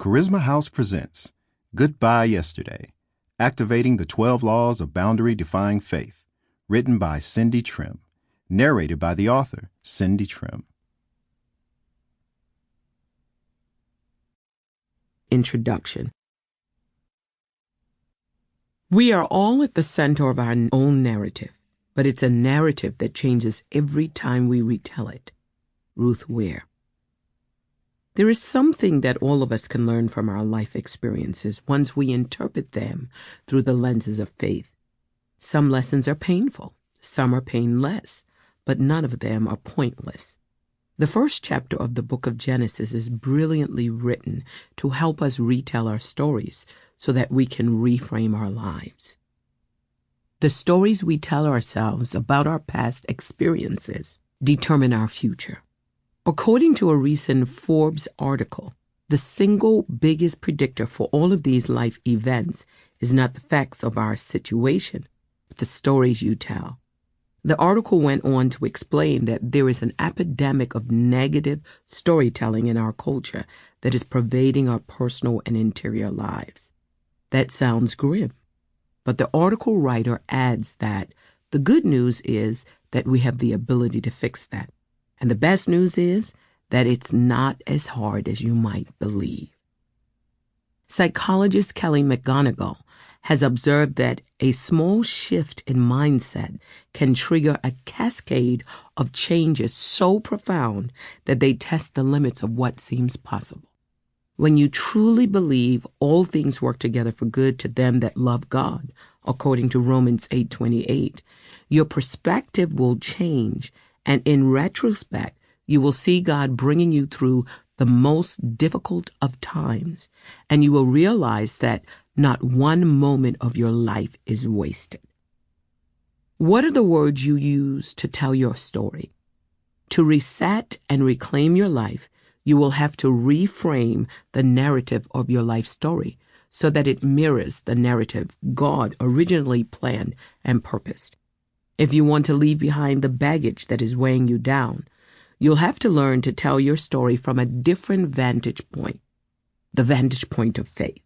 Charisma House presents Goodbye Yesterday, Activating the 12 Laws of Boundary-Defying Faith, written by Cindy Trimm, narrated by the author, Cindy Trimm. Introduction. We are all at the center of our own narrative, but it's a narrative that changes every time we retell it. Ruth Ware. There is something that all of us can learn from our life experiences once we interpret them through the lenses of faith. Some lessons are painful, some are painless, but none of them are pointless. The first chapter of the book of Genesis is brilliantly written to help us retell our stories so that we can reframe our lives. The stories we tell ourselves about our past experiences determine our future. According to a recent Forbes article, the single biggest predictor for all of these life events is not the facts of our situation, but the stories you tell. The article went on to explain that there is an epidemic of negative storytelling in our culture that is pervading our personal and interior lives. That sounds grim, but the article writer adds that the good news is that we have the ability to fix that. And the best news is that it's not as hard as you might believe. Psychologist Kelly McGonigal has observed that a small shift in mindset can trigger a cascade of changes so profound that they test the limits of what seems possible. When you truly believe all things work together for good to them that love God, according to Romans 8:28, your perspective will change, and in retrospect, you will see God bringing you through the most difficult of times, and you will realize that not one moment of your life is wasted. What are the words you use to tell your story? To reset and reclaim your life, you will have to reframe the narrative of your life story so that it mirrors the narrative God originally planned and purposed. If you want to leave behind the baggage that is weighing you down, you'll have to learn to tell your story from a different vantage point, the vantage point of faith.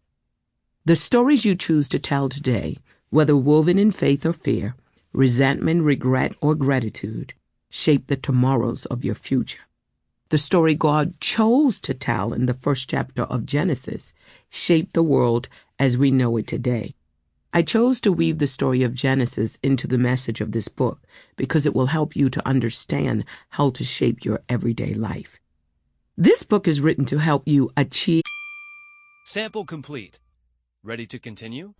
The stories you choose to tell today, whether woven in faith or fear, resentment, regret, or gratitude, shape the tomorrows of your future. The story God chose to tell in the first chapter of Genesis shaped the world as we know it today. I chose to weave the story of Genesis into the message of this book because it will help you to understand how to shape your everyday life. This book is written to help you achieve. Sample complete. Ready to continue?